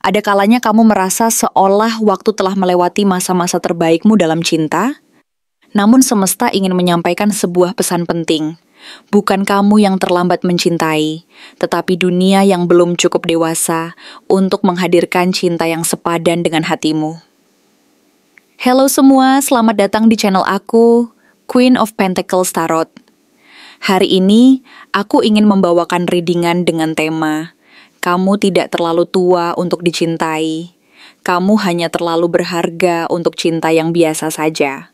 Ada kalanya kamu merasa seolah waktu telah melewati masa-masa terbaikmu dalam cinta, namun semesta ingin menyampaikan sebuah pesan penting. Bukan kamu yang terlambat mencintai, tetapi dunia yang belum cukup dewasa untuk menghadirkan cinta yang sepadan dengan hatimu. Halo semua, selamat datang di channel aku, Queen of Pentacles Tarot. Hari ini, aku ingin membawakan readingan dengan tema kamu tidak terlalu tua untuk dicintai. Kamu hanya terlalu berharga untuk cinta yang biasa saja.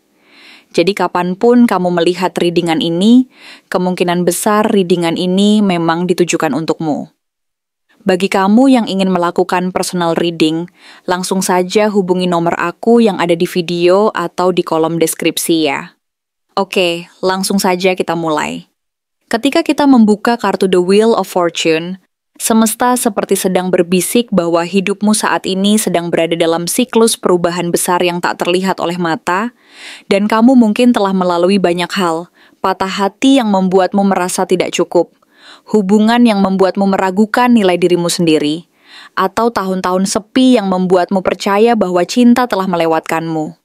Jadi kapanpun kamu melihat readingan ini, kemungkinan besar readingan ini memang ditujukan untukmu. Bagi kamu yang ingin melakukan personal reading, langsung saja hubungi nomor aku yang ada di video atau di kolom deskripsi ya. Oke, langsung saja kita mulai. Ketika kita membuka kartu The Wheel of Fortune, semesta seperti sedang berbisik bahwa hidupmu saat ini sedang berada dalam siklus perubahan besar yang tak terlihat oleh mata, dan kamu mungkin telah melalui banyak hal, patah hati yang membuatmu merasa tidak cukup, hubungan yang membuatmu meragukan nilai dirimu sendiri, atau tahun-tahun sepi yang membuatmu percaya bahwa cinta telah melewatkanmu.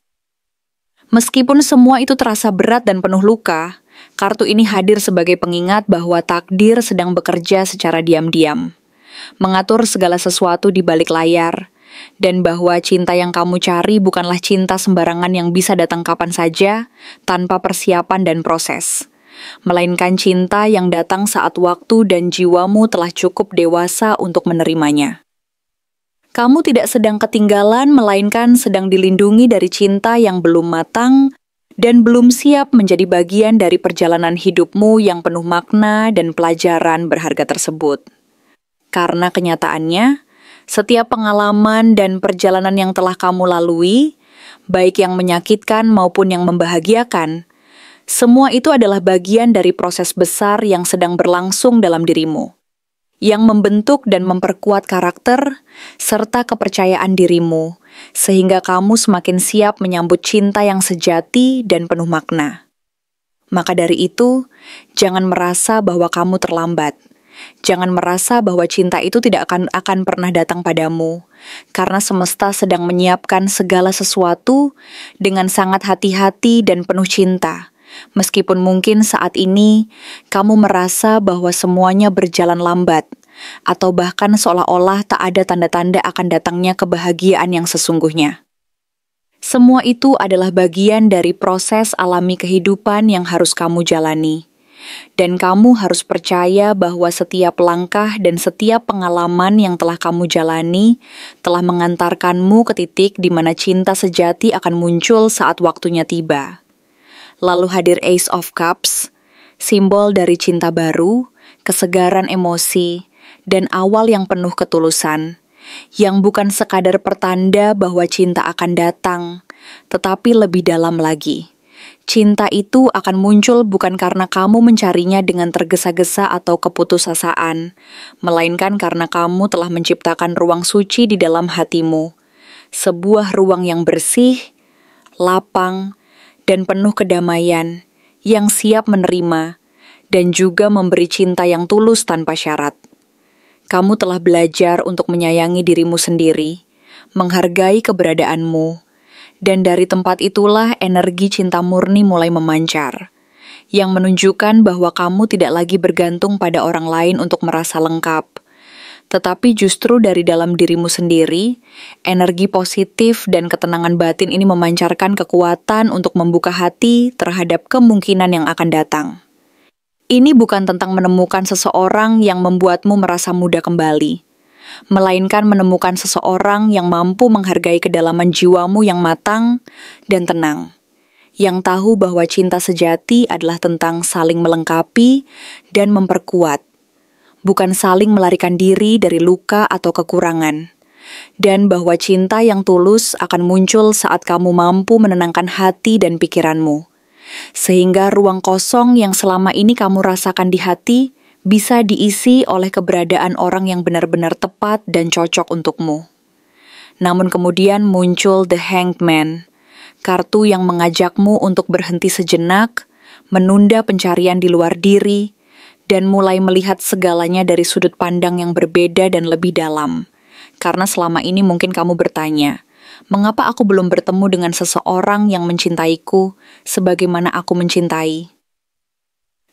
Meskipun semua itu terasa berat dan penuh luka, kartu ini hadir sebagai pengingat bahwa takdir sedang bekerja secara diam-diam, mengatur segala sesuatu di balik layar, dan bahwa cinta yang kamu cari bukanlah cinta sembarangan yang bisa datang kapan saja, tanpa persiapan dan proses, melainkan cinta yang datang saat waktu dan jiwamu telah cukup dewasa untuk menerimanya. Kamu tidak sedang ketinggalan, melainkan sedang dilindungi dari cinta yang belum matang dan belum siap menjadi bagian dari perjalanan hidupmu yang penuh makna dan pelajaran berharga tersebut. Karena kenyataannya, setiap pengalaman dan perjalanan yang telah kamu lalui, baik yang menyakitkan maupun yang membahagiakan, semua itu adalah bagian dari proses besar yang sedang berlangsung dalam dirimu, yang membentuk dan memperkuat karakter serta kepercayaan dirimu, sehingga kamu semakin siap menyambut cinta yang sejati dan penuh makna. Maka dari itu, jangan merasa bahwa kamu terlambat. Jangan merasa bahwa cinta itu tidak akan pernah datang padamu, karena semesta sedang menyiapkan segala sesuatu dengan sangat hati-hati dan penuh cinta. Meskipun mungkin saat ini kamu merasa bahwa semuanya berjalan lambat, atau bahkan seolah-olah tak ada tanda-tanda akan datangnya kebahagiaan yang sesungguhnya. Semua itu adalah bagian dari proses alami kehidupan yang harus kamu jalani. Dan kamu harus percaya bahwa setiap langkah dan setiap pengalaman yang telah kamu jalani telah mengantarkanmu ke titik di mana cinta sejati akan muncul saat waktunya tiba. Lalu hadir Ace of Cups, simbol dari cinta baru, kesegaran emosi, dan awal yang penuh ketulusan, yang bukan sekadar pertanda bahwa cinta akan datang, tetapi lebih dalam lagi. Cinta itu akan muncul bukan karena kamu mencarinya dengan tergesa-gesa atau keputusasaan, melainkan karena kamu telah menciptakan ruang suci di dalam hatimu, sebuah ruang yang bersih, lapang, dan penuh kedamaian, yang siap menerima, dan juga memberi cinta yang tulus tanpa syarat. Kamu telah belajar untuk menyayangi dirimu sendiri, menghargai keberadaanmu, dan dari tempat itulah energi cinta murni mulai memancar, yang menunjukkan bahwa kamu tidak lagi bergantung pada orang lain untuk merasa lengkap, tetapi justru dari dalam dirimu sendiri, energi positif dan ketenangan batin ini memancarkan kekuatan untuk membuka hati terhadap kemungkinan yang akan datang. Ini bukan tentang menemukan seseorang yang membuatmu merasa muda kembali, melainkan menemukan seseorang yang mampu menghargai kedalaman jiwamu yang matang dan tenang, yang tahu bahwa cinta sejati adalah tentang saling melengkapi dan memperkuat, bukan saling melarikan diri dari luka atau kekurangan, dan bahwa cinta yang tulus akan muncul saat kamu mampu menenangkan hati dan pikiranmu, sehingga ruang kosong yang selama ini kamu rasakan di hati bisa diisi oleh keberadaan orang yang benar-benar tepat dan cocok untukmu. Namun kemudian muncul The Hanged Man, kartu yang mengajakmu untuk berhenti sejenak, menunda pencarian di luar diri, dan mulai melihat segalanya dari sudut pandang yang berbeda dan lebih dalam. Karena selama ini mungkin kamu bertanya, mengapa aku belum bertemu dengan seseorang yang mencintaiku sebagaimana aku mencintai?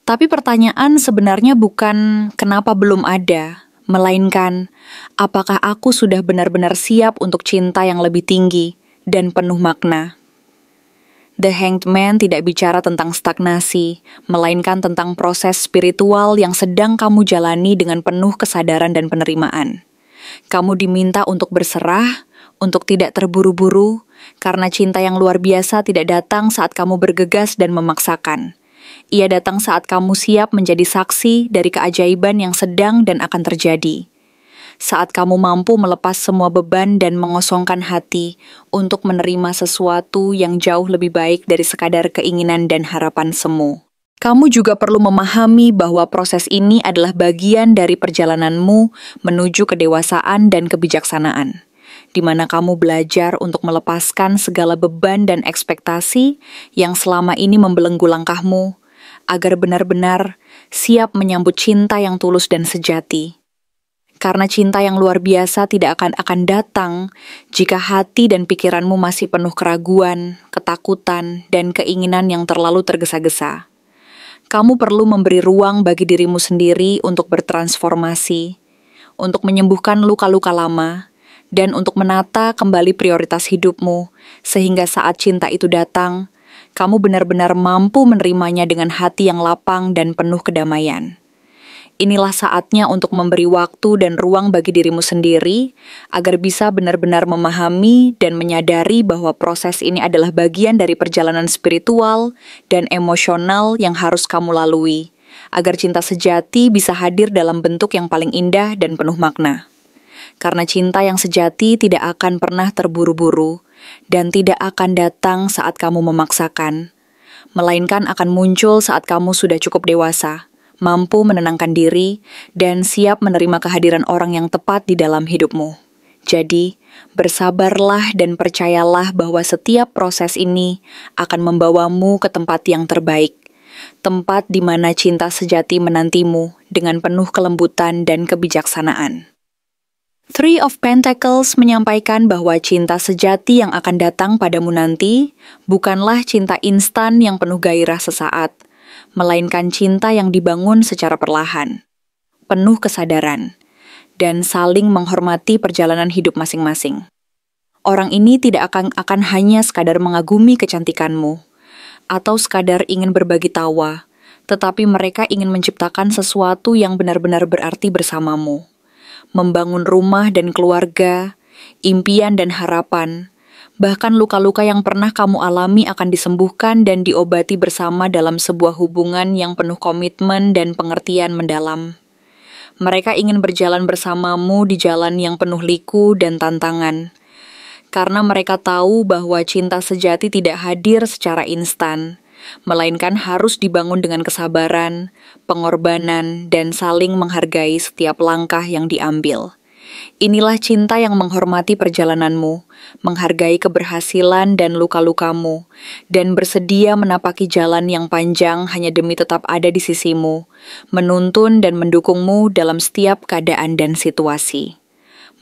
Tapi pertanyaan sebenarnya bukan kenapa belum ada, melainkan apakah aku sudah benar-benar siap untuk cinta yang lebih tinggi dan penuh makna. The Hanged Man tidak bicara tentang stagnasi, melainkan tentang proses spiritual yang sedang kamu jalani dengan penuh kesadaran dan penerimaan. Kamu diminta untuk berserah, untuk tidak terburu-buru, karena cinta yang luar biasa tidak datang saat kamu bergegas dan memaksakan. Ia datang saat kamu siap menjadi saksi dari keajaiban yang sedang dan akan terjadi. Saat kamu mampu melepas semua beban dan mengosongkan hati untuk menerima sesuatu yang jauh lebih baik dari sekadar keinginan dan harapan semu. Kamu juga perlu memahami bahwa proses ini adalah bagian dari perjalananmu menuju kedewasaan dan kebijaksanaan, di mana kamu belajar untuk melepaskan segala beban dan ekspektasi yang selama ini membelenggu langkahmu, agar benar-benar siap menyambut cinta yang tulus dan sejati. Karena cinta yang luar biasa tidak akan datang jika hati dan pikiranmu masih penuh keraguan, ketakutan, dan keinginan yang terlalu tergesa-gesa. Kamu perlu memberi ruang bagi dirimu sendiri untuk bertransformasi, untuk menyembuhkan luka-luka lama, dan untuk menata kembali prioritas hidupmu, sehingga saat cinta itu datang, kamu benar-benar mampu menerimanya dengan hati yang lapang dan penuh kedamaian. Inilah saatnya untuk memberi waktu dan ruang bagi dirimu sendiri agar bisa benar-benar memahami dan menyadari bahwa proses ini adalah bagian dari perjalanan spiritual dan emosional yang harus kamu lalui, agar cinta sejati bisa hadir dalam bentuk yang paling indah dan penuh makna. Karena cinta yang sejati tidak akan pernah terburu-buru dan tidak akan datang saat kamu memaksakan, melainkan akan muncul saat kamu sudah cukup dewasa, mampu menenangkan diri, dan siap menerima kehadiran orang yang tepat di dalam hidupmu. Jadi, bersabarlah dan percayalah bahwa setiap proses ini akan membawamu ke tempat yang terbaik, tempat di mana cinta sejati menantimu dengan penuh kelembutan dan kebijaksanaan. Three of Pentacles menyampaikan bahwa cinta sejati yang akan datang padamu nanti bukanlah cinta instan yang penuh gairah sesaat, melainkan cinta yang dibangun secara perlahan, penuh kesadaran, dan saling menghormati perjalanan hidup masing-masing. Orang ini tidak akan hanya sekadar mengagumi kecantikanmu, atau sekadar ingin berbagi tawa, tetapi mereka ingin menciptakan sesuatu yang benar-benar berarti bersamamu. Membangun rumah dan keluarga, impian dan harapan, bahkan luka-luka yang pernah kamu alami akan disembuhkan dan diobati bersama dalam sebuah hubungan yang penuh komitmen dan pengertian mendalam. Mereka ingin berjalan bersamamu di jalan yang penuh liku dan tantangan, karena mereka tahu bahwa cinta sejati tidak hadir secara instan, melainkan harus dibangun dengan kesabaran, pengorbanan, dan saling menghargai setiap langkah yang diambil. Inilah cinta yang menghormati perjalananmu, menghargai keberhasilan dan luka-lukamu, dan bersedia menapaki jalan yang panjang hanya demi tetap ada di sisimu, menuntun dan mendukungmu dalam setiap keadaan dan situasi.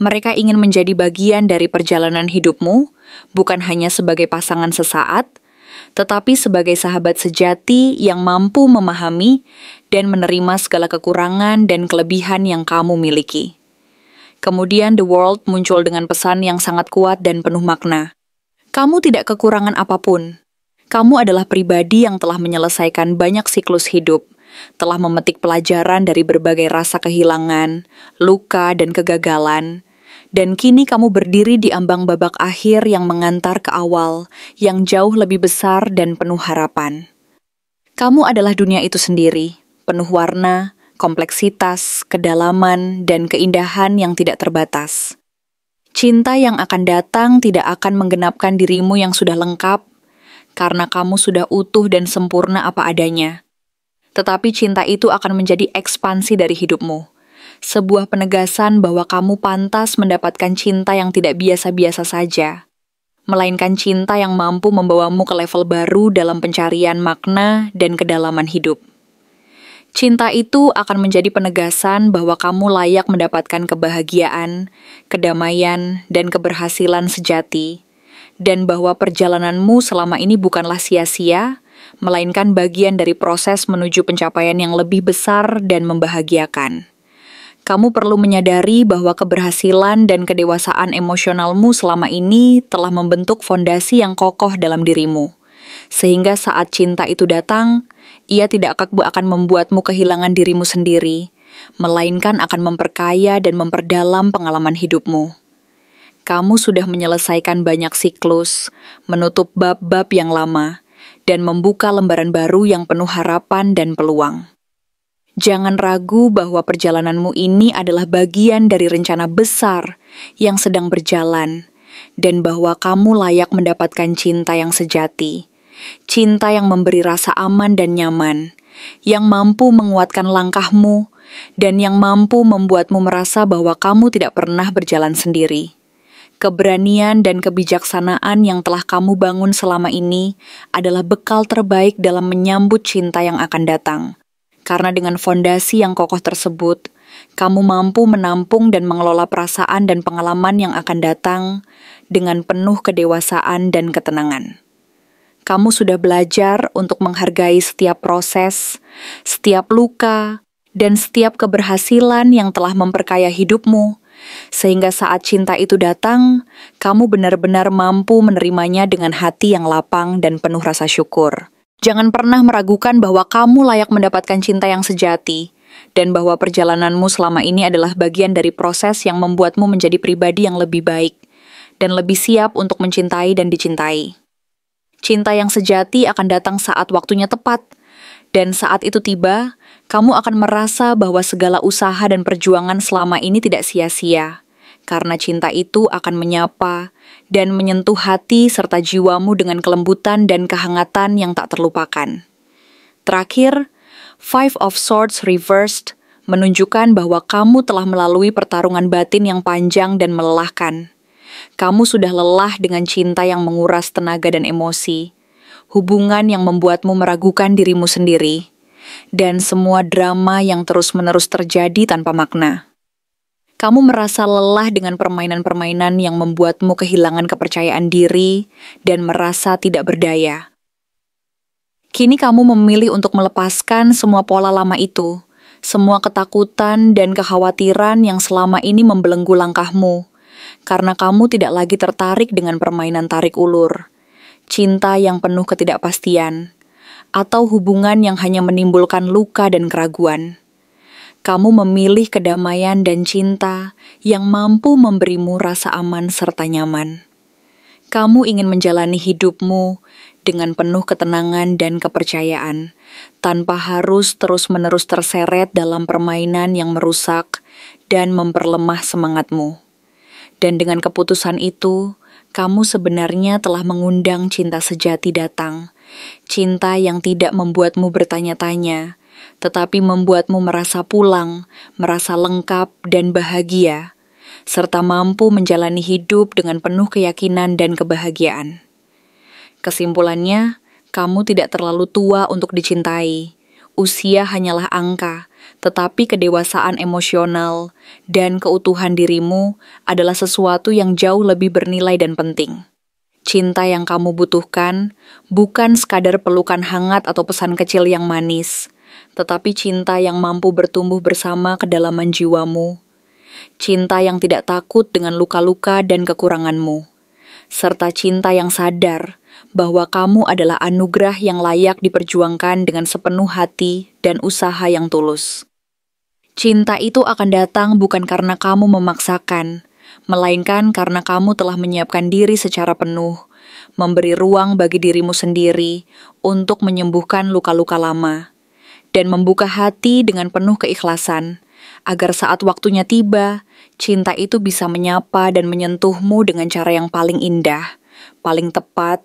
Mereka ingin menjadi bagian dari perjalanan hidupmu, bukan hanya sebagai pasangan sesaat, tetapi sebagai sahabat sejati yang mampu memahami dan menerima segala kekurangan dan kelebihan yang kamu miliki. Kemudian The World muncul dengan pesan yang sangat kuat dan penuh makna. Kamu tidak kekurangan apapun. Kamu adalah pribadi yang telah menyelesaikan banyak siklus hidup, telah memetik pelajaran dari berbagai rasa kehilangan, luka, dan kegagalan, dan kini kamu berdiri di ambang babak akhir yang mengantar ke awal, yang jauh lebih besar dan penuh harapan. Kamu adalah dunia itu sendiri, penuh warna, kompleksitas, kedalaman, dan keindahan yang tidak terbatas. Cinta yang akan datang tidak akan menggenapkan dirimu yang sudah lengkap, karena kamu sudah utuh dan sempurna apa adanya. Tetapi cinta itu akan menjadi ekspansi dari hidupmu, sebuah penegasan bahwa kamu pantas mendapatkan cinta yang tidak biasa-biasa saja, melainkan cinta yang mampu membawamu ke level baru dalam pencarian makna dan kedalaman hidup. Cinta itu akan menjadi penegasan bahwa kamu layak mendapatkan kebahagiaan, kedamaian, dan keberhasilan sejati, dan bahwa perjalananmu selama ini bukanlah sia-sia, melainkan bagian dari proses menuju pencapaian yang lebih besar dan membahagiakan. Kamu perlu menyadari bahwa keberhasilan dan kedewasaan emosionalmu selama ini telah membentuk fondasi yang kokoh dalam dirimu, sehingga saat cinta itu datang, ia tidak akan membuatmu kehilangan dirimu sendiri, melainkan akan memperkaya dan memperdalam pengalaman hidupmu. Kamu sudah menyelesaikan banyak siklus, menutup bab-bab yang lama, dan membuka lembaran baru yang penuh harapan dan peluang. Jangan ragu bahwa perjalananmu ini adalah bagian dari rencana besar yang sedang berjalan, dan bahwa kamu layak mendapatkan cinta yang sejati. Cinta yang memberi rasa aman dan nyaman, yang mampu menguatkan langkahmu, dan yang mampu membuatmu merasa bahwa kamu tidak pernah berjalan sendiri. Keberanian dan kebijaksanaan yang telah kamu bangun selama ini adalah bekal terbaik dalam menyambut cinta yang akan datang. Karena dengan fondasi yang kokoh tersebut, kamu mampu menampung dan mengelola perasaan dan pengalaman yang akan datang dengan penuh kedewasaan dan ketenangan. Kamu sudah belajar untuk menghargai setiap proses, setiap luka, dan setiap keberhasilan yang telah memperkaya hidupmu, sehingga saat cinta itu datang, kamu benar-benar mampu menerimanya dengan hati yang lapang dan penuh rasa syukur. Jangan pernah meragukan bahwa kamu layak mendapatkan cinta yang sejati, dan bahwa perjalananmu selama ini adalah bagian dari proses yang membuatmu menjadi pribadi yang lebih baik, dan lebih siap untuk mencintai dan dicintai. Cinta yang sejati akan datang saat waktunya tepat, dan saat itu tiba, kamu akan merasa bahwa segala usaha dan perjuangan selama ini tidak sia-sia, karena cinta itu akan menyapa dan menyentuh hati serta jiwamu dengan kelembutan dan kehangatan yang tak terlupakan. Terakhir, Five of Swords Reversed menunjukkan bahwa kamu telah melalui pertarungan batin yang panjang dan melelahkan. Kamu sudah lelah dengan cinta yang menguras tenaga dan emosi, hubungan yang membuatmu meragukan dirimu sendiri, dan semua drama yang terus-menerus terjadi tanpa makna. Kamu merasa lelah dengan permainan-permainan yang membuatmu kehilangan kepercayaan diri dan merasa tidak berdaya. Kini kamu memilih untuk melepaskan semua pola lama itu, semua ketakutan dan kekhawatiran yang selama ini membelenggu langkahmu, karena kamu tidak lagi tertarik dengan permainan tarik ulur, cinta yang penuh ketidakpastian, atau hubungan yang hanya menimbulkan luka dan keraguan. Kamu memilih kedamaian dan cinta yang mampu memberimu rasa aman serta nyaman. Kamu ingin menjalani hidupmu dengan penuh ketenangan dan kepercayaan, tanpa harus terus-menerus terseret dalam permainan yang merusak dan memperlemah semangatmu. Dan dengan keputusan itu, kamu sebenarnya telah mengundang cinta sejati datang, cinta yang tidak membuatmu bertanya-tanya, tetapi membuatmu merasa pulang, merasa lengkap dan bahagia, serta mampu menjalani hidup dengan penuh keyakinan dan kebahagiaan. Kesimpulannya, kamu tidak terlalu tua untuk dicintai. Usia hanyalah angka, tetapi kedewasaan emosional dan keutuhan dirimu adalah sesuatu yang jauh lebih bernilai dan penting. Cinta yang kamu butuhkan bukan sekadar pelukan hangat atau pesan kecil yang manis, tetapi cinta yang mampu bertumbuh bersama kedalaman jiwamu. Cinta yang tidak takut dengan luka-luka dan kekuranganmu, serta cinta yang sadar bahwa kamu adalah anugerah yang layak diperjuangkan dengan sepenuh hati dan usaha yang tulus. Cinta itu akan datang bukan karena kamu memaksakan, melainkan karena kamu telah menyiapkan diri secara penuh, memberi ruang bagi dirimu sendiri untuk menyembuhkan luka-luka lama, dan membuka hati dengan penuh keikhlasan, agar saat waktunya tiba, cinta itu bisa menyapa dan menyentuhmu dengan cara yang paling indah, paling tepat,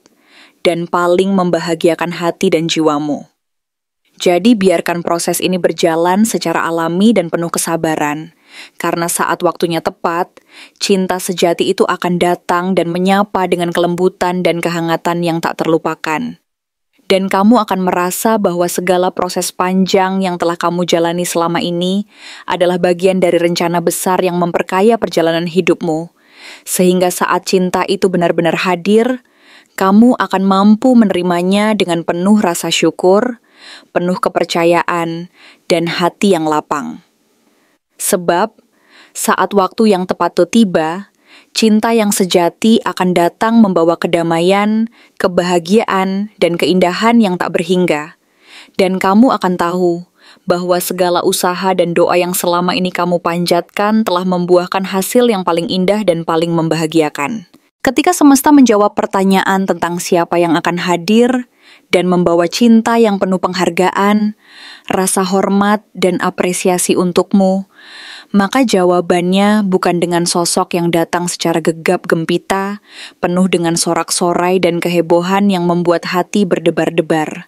dan paling membahagiakan hati dan jiwamu. Jadi biarkan proses ini berjalan secara alami dan penuh kesabaran, karena saat waktunya tepat, cinta sejati itu akan datang dan menyapa dengan kelembutan dan kehangatan yang tak terlupakan. Dan kamu akan merasa bahwa segala proses panjang yang telah kamu jalani selama ini adalah bagian dari rencana besar yang memperkaya perjalanan hidupmu. Sehingga saat cinta itu benar-benar hadir, kamu akan mampu menerimanya dengan penuh rasa syukur, penuh kepercayaan, dan hati yang lapang. Sebab, saat waktu yang tepat itu tiba, cinta yang sejati akan datang membawa kedamaian, kebahagiaan, dan keindahan yang tak berhingga. Dan kamu akan tahu bahwa segala usaha dan doa yang selama ini kamu panjatkan telah membuahkan hasil yang paling indah dan paling membahagiakan. Ketika semesta menjawab pertanyaan tentang siapa yang akan hadir dan membawa cinta yang penuh penghargaan, rasa hormat, dan apresiasi untukmu, maka jawabannya bukan dengan sosok yang datang secara gegap gempita, penuh dengan sorak-sorai dan kehebohan yang membuat hati berdebar-debar,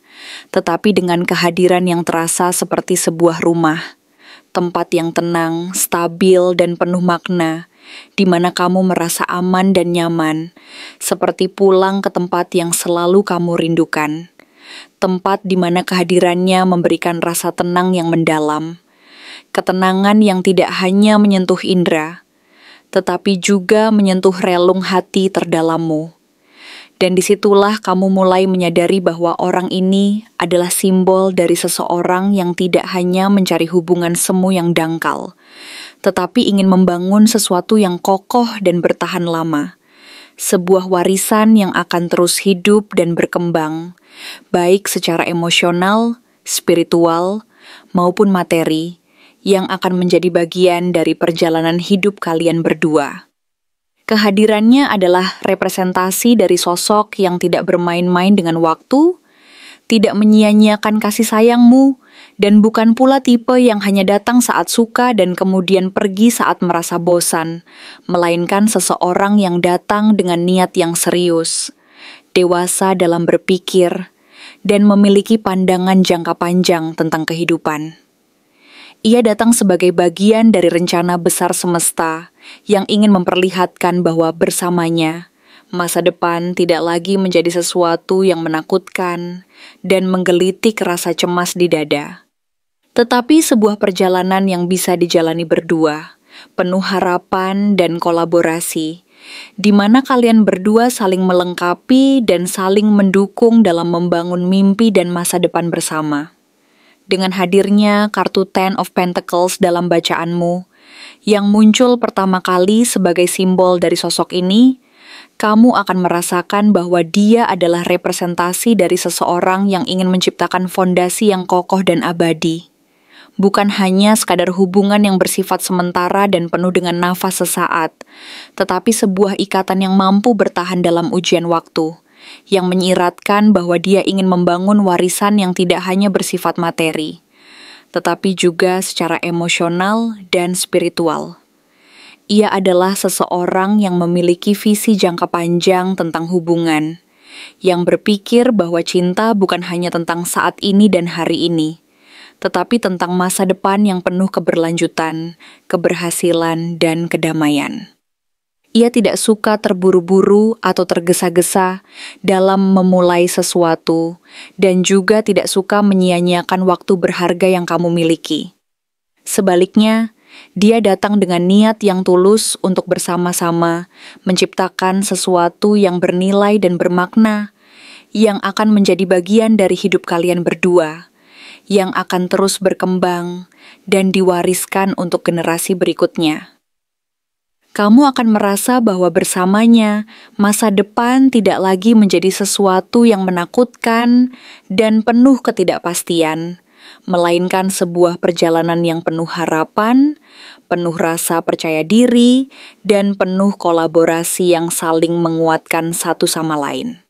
tetapi dengan kehadiran yang terasa seperti sebuah rumah, tempat yang tenang, stabil, dan penuh makna, di mana kamu merasa aman dan nyaman, seperti pulang ke tempat yang selalu kamu rindukan. Tempat di mana kehadirannya memberikan rasa tenang yang mendalam, ketenangan yang tidak hanya menyentuh indera, tetapi juga menyentuh relung hati terdalammu. Dan disitulah kamu mulai menyadari bahwa orang ini adalah simbol dari seseorang yang tidak hanya mencari hubungan semu yang dangkal, tetapi ingin membangun sesuatu yang kokoh dan bertahan lama. Sebuah warisan yang akan terus hidup dan berkembang, baik secara emosional, spiritual, maupun materi, yang akan menjadi bagian dari perjalanan hidup kalian berdua. Kehadirannya adalah representasi dari sosok yang tidak bermain-main dengan waktu, tidak menyia-nyiakan kasih sayangmu, dan bukan pula tipe yang hanya datang saat suka dan kemudian pergi saat merasa bosan, melainkan seseorang yang datang dengan niat yang serius, dewasa dalam berpikir, dan memiliki pandangan jangka panjang tentang kehidupan. Ia datang sebagai bagian dari rencana besar semesta yang ingin memperlihatkan bahwa bersamanya, masa depan tidak lagi menjadi sesuatu yang menakutkan dan menggelitik rasa cemas di dada, tetapi sebuah perjalanan yang bisa dijalani berdua, penuh harapan dan kolaborasi, di mana kalian berdua saling melengkapi dan saling mendukung dalam membangun mimpi dan masa depan bersama. Dengan hadirnya kartu Ten of Pentacles dalam bacaanmu, yang muncul pertama kali sebagai simbol dari sosok ini, kamu akan merasakan bahwa dia adalah representasi dari seseorang yang ingin menciptakan fondasi yang kokoh dan abadi. Bukan hanya sekadar hubungan yang bersifat sementara dan penuh dengan nafas sesaat, tetapi sebuah ikatan yang mampu bertahan dalam ujian waktu, yang menyiratkan bahwa dia ingin membangun warisan yang tidak hanya bersifat materi, tetapi juga secara emosional dan spiritual. Ia adalah seseorang yang memiliki visi jangka panjang tentang hubungan, yang berpikir bahwa cinta bukan hanya tentang saat ini dan hari ini, tetapi tentang masa depan yang penuh keberlanjutan, keberhasilan, dan kedamaian. Ia tidak suka terburu-buru atau tergesa-gesa dalam memulai sesuatu, dan juga tidak suka menyia-nyiakan waktu berharga yang kamu miliki. Sebaliknya, dia datang dengan niat yang tulus untuk bersama-sama menciptakan sesuatu yang bernilai dan bermakna, yang akan menjadi bagian dari hidup kalian berdua, yang akan terus berkembang dan diwariskan untuk generasi berikutnya. Kamu akan merasa bahwa bersamanya, masa depan tidak lagi menjadi sesuatu yang menakutkan dan penuh ketidakpastian, melainkan sebuah perjalanan yang penuh harapan, penuh rasa percaya diri, dan penuh kolaborasi yang saling menguatkan satu sama lain.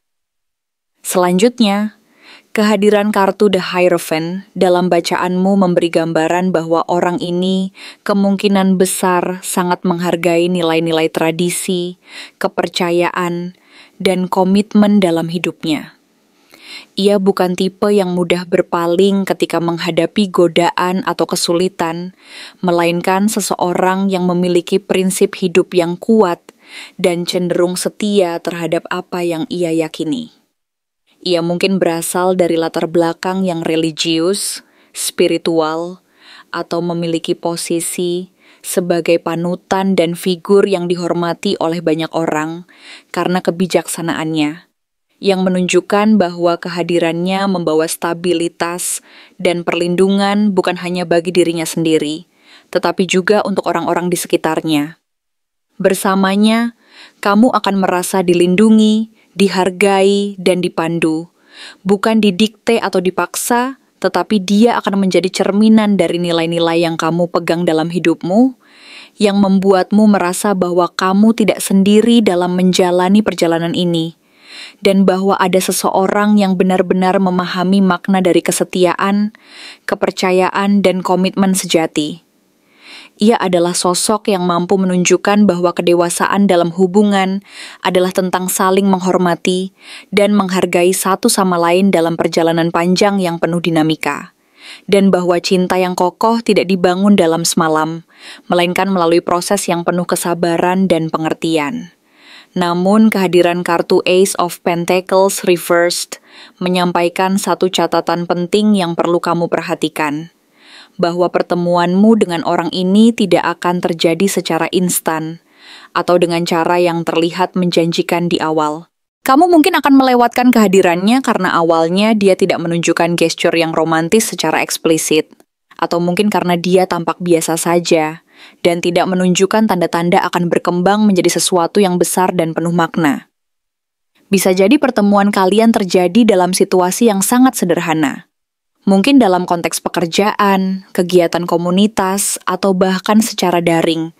Selanjutnya, kehadiran kartu The Hierophant dalam bacaanmu memberi gambaran bahwa orang ini kemungkinan besar sangat menghargai nilai-nilai tradisi, kepercayaan, dan komitmen dalam hidupnya. Ia bukan tipe yang mudah berpaling ketika menghadapi godaan atau kesulitan, melainkan seseorang yang memiliki prinsip hidup yang kuat dan cenderung setia terhadap apa yang ia yakini. Ia mungkin berasal dari latar belakang yang religius, spiritual, atau memiliki posisi sebagai panutan dan figur yang dihormati oleh banyak orang karena kebijaksanaannya, yang menunjukkan bahwa kehadirannya membawa stabilitas dan perlindungan bukan hanya bagi dirinya sendiri, tetapi juga untuk orang-orang di sekitarnya. Bersamanya, kamu akan merasa dilindungi, dihargai, dan dipandu, bukan didikte atau dipaksa, tetapi dia akan menjadi cerminan dari nilai-nilai yang kamu pegang dalam hidupmu, yang membuatmu merasa bahwa kamu tidak sendiri dalam menjalani perjalanan ini, dan bahwa ada seseorang yang benar-benar memahami makna dari kesetiaan, kepercayaan, dan komitmen sejati. Ia adalah sosok yang mampu menunjukkan bahwa kedewasaan dalam hubungan adalah tentang saling menghormati dan menghargai satu sama lain dalam perjalanan panjang yang penuh dinamika, dan bahwa cinta yang kokoh tidak dibangun dalam semalam, melainkan melalui proses yang penuh kesabaran dan pengertian. Namun kehadiran kartu Ace of Pentacles Reversed menyampaikan satu catatan penting yang perlu kamu perhatikan, bahwa pertemuanmu dengan orang ini tidak akan terjadi secara instan atau dengan cara yang terlihat menjanjikan di awal. Kamu mungkin akan melewatkan kehadirannya karena awalnya dia tidak menunjukkan gestur yang romantis secara eksplisit, atau mungkin karena dia tampak biasa saja dan tidak menunjukkan tanda-tanda akan berkembang menjadi sesuatu yang besar dan penuh makna. Bisa jadi pertemuan kalian terjadi dalam situasi yang sangat sederhana. Mungkin dalam konteks pekerjaan, kegiatan komunitas, atau bahkan secara daring,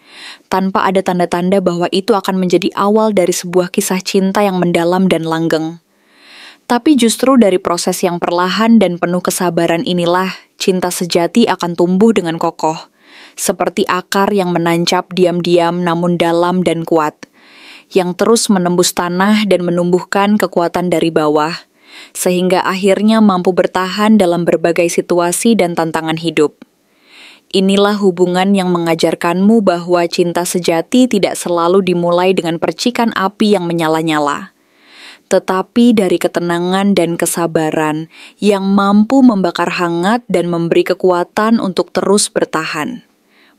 tanpa ada tanda-tanda bahwa itu akan menjadi awal dari sebuah kisah cinta yang mendalam dan langgeng. Tapi justru dari proses yang perlahan dan penuh kesabaran inilah, cinta sejati akan tumbuh dengan kokoh, seperti akar yang menancap diam-diam namun dalam dan kuat, yang terus menembus tanah dan menumbuhkan kekuatan dari bawah, sehingga akhirnya mampu bertahan dalam berbagai situasi dan tantangan hidup. Inilah hubungan yang mengajarkanmu bahwa cinta sejati tidak selalu dimulai dengan percikan api yang menyala-nyala, tetapi dari ketenangan dan kesabaran yang mampu membakar hangat dan memberi kekuatan untuk terus bertahan.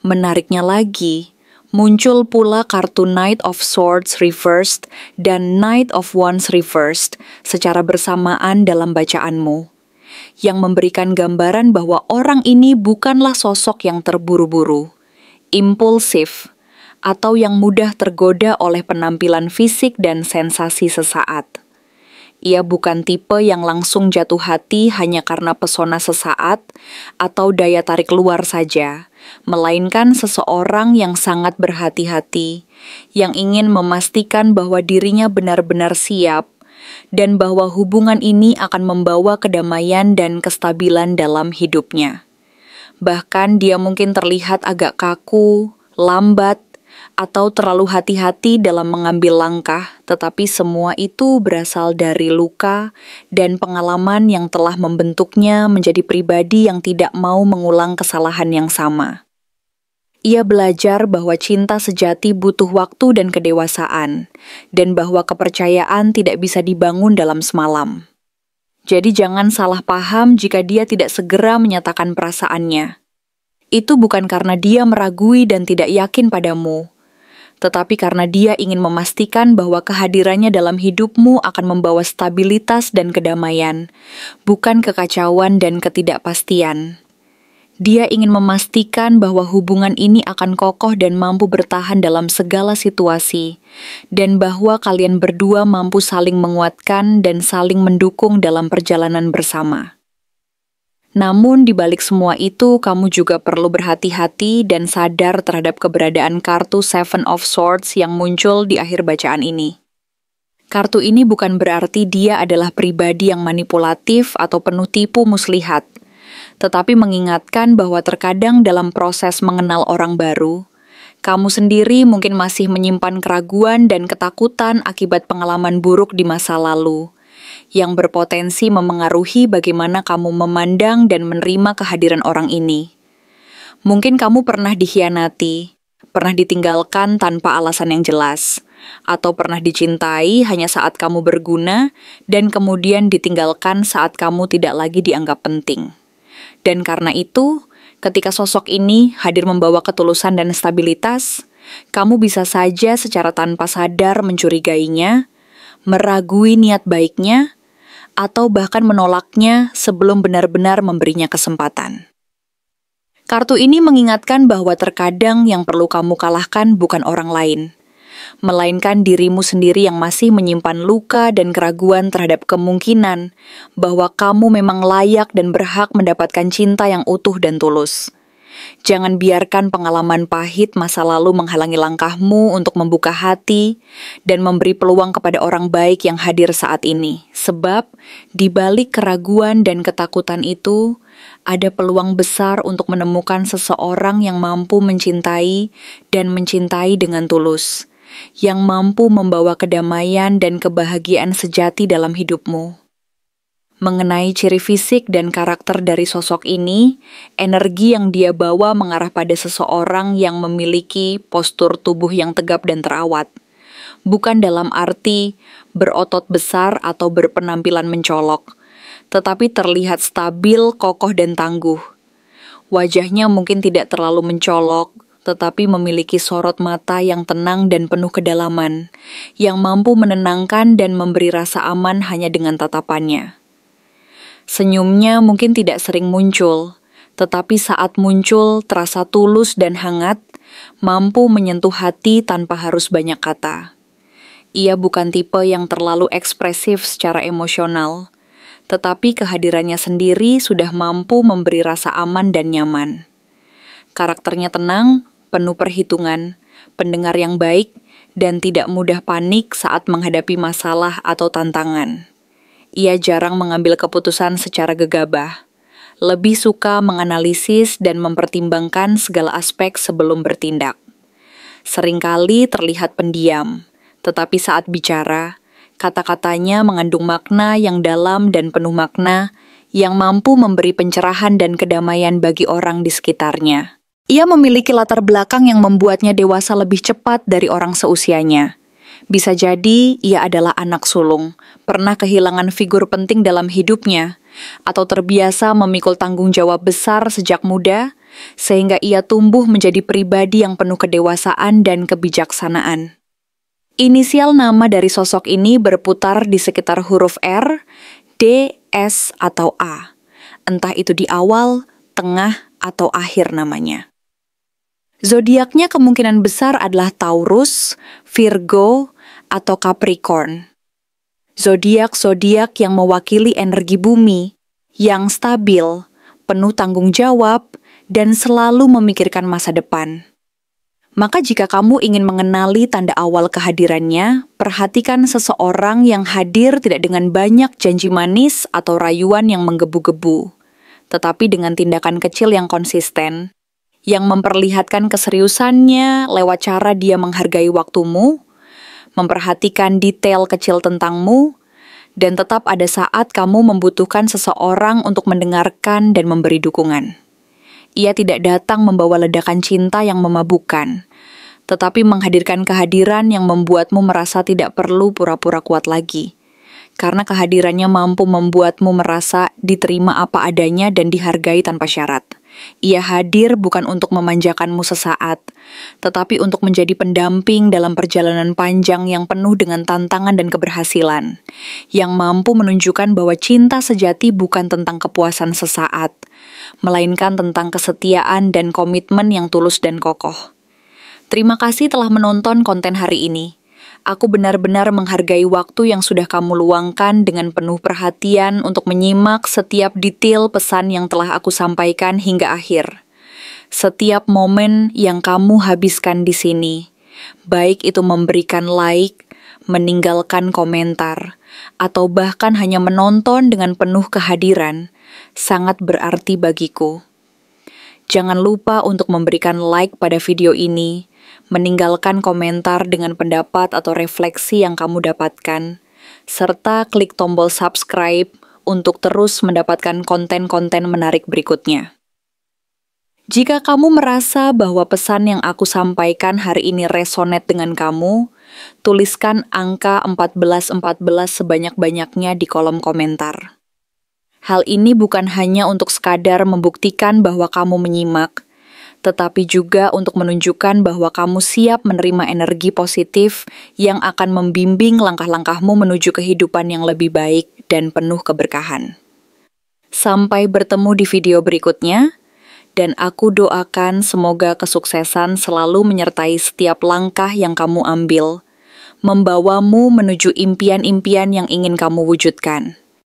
Menariknya lagi, muncul pula kartu Knight of Swords Reversed dan Knight of Wands Reversed secara bersamaan dalam bacaanmu, yang memberikan gambaran bahwa orang ini bukanlah sosok yang terburu-buru, impulsif, atau yang mudah tergoda oleh penampilan fisik dan sensasi sesaat. Ia bukan tipe yang langsung jatuh hati hanya karena pesona sesaat atau daya tarik luar saja, melainkan seseorang yang sangat berhati-hati, yang ingin memastikan bahwa dirinya benar-benar siap, dan bahwa hubungan ini akan membawa kedamaian dan kestabilan dalam hidupnya. Bahkan dia mungkin terlihat agak kaku, lambat, atau terlalu hati-hati dalam mengambil langkah, tetapi semua itu berasal dari luka dan pengalaman yang telah membentuknya menjadi pribadi yang tidak mau mengulang kesalahan yang sama. Ia belajar bahwa cinta sejati butuh waktu dan kedewasaan, dan bahwa kepercayaan tidak bisa dibangun dalam semalam. Jadi jangan salah paham jika dia tidak segera menyatakan perasaannya. Itu bukan karena dia meragui dan tidak yakin padamu, tetapi karena dia ingin memastikan bahwa kehadirannya dalam hidupmu akan membawa stabilitas dan kedamaian, bukan kekacauan dan ketidakpastian. Dia ingin memastikan bahwa hubungan ini akan kokoh dan mampu bertahan dalam segala situasi, dan bahwa kalian berdua mampu saling menguatkan dan saling mendukung dalam perjalanan bersama. Namun di balik semua itu, kamu juga perlu berhati-hati dan sadar terhadap keberadaan kartu Seven of Swords yang muncul di akhir bacaan ini. Kartu ini bukan berarti dia adalah pribadi yang manipulatif atau penuh tipu muslihat, tetapi mengingatkan bahwa terkadang dalam proses mengenal orang baru, kamu sendiri mungkin masih menyimpan keraguan dan ketakutan akibat pengalaman buruk di masa lalu, yang berpotensi memengaruhi bagaimana kamu memandang dan menerima kehadiran orang ini. Mungkin kamu pernah dikhianati, pernah ditinggalkan tanpa alasan yang jelas, atau pernah dicintai hanya saat kamu berguna dan kemudian ditinggalkan saat kamu tidak lagi dianggap penting. Dan karena itu, ketika sosok ini hadir membawa ketulusan dan stabilitas, kamu bisa saja secara tanpa sadar mencurigainya, meragui niat baiknya, atau bahkan menolaknya sebelum benar-benar memberinya kesempatan. Kartu ini mengingatkan bahwa terkadang yang perlu kamu kalahkan bukan orang lain, melainkan dirimu sendiri yang masih menyimpan luka dan keraguan terhadap kemungkinan bahwa kamu memang layak dan berhak mendapatkan cinta yang utuh dan tulus. Jangan biarkan pengalaman pahit masa lalu menghalangi langkahmu untuk membuka hati dan memberi peluang kepada orang baik yang hadir saat ini. Sebab, di balik keraguan dan ketakutan itu, ada peluang besar untuk menemukan seseorang yang mampu mencintai dan mencintai dengan tulus, yang mampu membawa kedamaian dan kebahagiaan sejati dalam hidupmu. Mengenai ciri fisik dan karakter dari sosok ini, energi yang dia bawa mengarah pada seseorang yang memiliki postur tubuh yang tegap dan terawat. Bukan dalam arti berotot besar atau berpenampilan mencolok, tetapi terlihat stabil, kokoh, dan tangguh. Wajahnya mungkin tidak terlalu mencolok, tetapi memiliki sorot mata yang tenang dan penuh kedalaman, yang mampu menenangkan dan memberi rasa aman hanya dengan tatapannya. Senyumnya mungkin tidak sering muncul, tetapi saat muncul terasa tulus dan hangat, mampu menyentuh hati tanpa harus banyak kata. Ia bukan tipe yang terlalu ekspresif secara emosional, tetapi kehadirannya sendiri sudah mampu memberi rasa aman dan nyaman. Karakternya tenang, penuh perhitungan, pendengar yang baik, dan tidak mudah panik saat menghadapi masalah atau tantangan. Ia jarang mengambil keputusan secara gegabah, lebih suka menganalisis dan mempertimbangkan segala aspek sebelum bertindak. Seringkali terlihat pendiam, tetapi saat bicara, kata-katanya mengandung makna yang dalam dan penuh makna yang mampu memberi pencerahan dan kedamaian bagi orang di sekitarnya. Ia memiliki latar belakang yang membuatnya dewasa lebih cepat dari orang seusianya. Bisa jadi ia adalah anak sulung, pernah kehilangan figur penting dalam hidupnya, atau terbiasa memikul tanggung jawab besar sejak muda, sehingga ia tumbuh menjadi pribadi yang penuh kedewasaan dan kebijaksanaan. Inisial nama dari sosok ini berputar di sekitar huruf R, D, S, atau A. Entah itu di awal, tengah, atau akhir namanya. Zodiaknya kemungkinan besar adalah Taurus, Virgo, atau Capricorn. Zodiak-zodiak yang mewakili energi bumi, yang stabil, penuh tanggung jawab, dan selalu memikirkan masa depan. Maka jika kamu ingin mengenali tanda awal kehadirannya, perhatikan seseorang yang hadir tidak dengan banyak janji manis atau rayuan yang menggebu-gebu, tetapi dengan tindakan kecil yang konsisten, yang memperlihatkan keseriusannya lewat cara dia menghargai waktumu, memperhatikan detail kecil tentangmu, dan tetap ada saat kamu membutuhkan seseorang untuk mendengarkan dan memberi dukungan. Ia tidak datang membawa ledakan cinta yang memabukkan, tetapi menghadirkan kehadiran yang membuatmu merasa tidak perlu pura-pura kuat lagi. Karena kehadirannya mampu membuatmu merasa diterima apa adanya dan dihargai tanpa syarat. Ia hadir bukan untuk memanjakanmu sesaat, tetapi untuk menjadi pendamping dalam perjalanan panjang yang penuh dengan tantangan dan keberhasilan, yang mampu menunjukkan bahwa cinta sejati bukan tentang kepuasan sesaat, melainkan tentang kesetiaan dan komitmen yang tulus dan kokoh. Terima kasih telah menonton konten hari ini. Aku benar-benar menghargai waktu yang sudah kamu luangkan dengan penuh perhatian untuk menyimak setiap detail pesan yang telah aku sampaikan hingga akhir. Setiap momen yang kamu habiskan di sini, baik itu memberikan like, meninggalkan komentar, atau bahkan hanya menonton dengan penuh kehadiran, sangat berarti bagiku. Jangan lupa untuk memberikan like pada video ini, meninggalkan komentar dengan pendapat atau refleksi yang kamu dapatkan, serta klik tombol subscribe untuk terus mendapatkan konten-konten menarik berikutnya. Jika kamu merasa bahwa pesan yang aku sampaikan hari ini resonate dengan kamu, tuliskan angka 1414 sebanyak-banyaknya di kolom komentar. Hal ini bukan hanya untuk sekadar membuktikan bahwa kamu menyimak, tetapi juga untuk menunjukkan bahwa kamu siap menerima energi positif yang akan membimbing langkah-langkahmu menuju kehidupan yang lebih baik dan penuh keberkahan. Sampai bertemu di video berikutnya, dan aku doakan semoga kesuksesan selalu menyertai setiap langkah yang kamu ambil, membawamu menuju impian-impian yang ingin kamu wujudkan.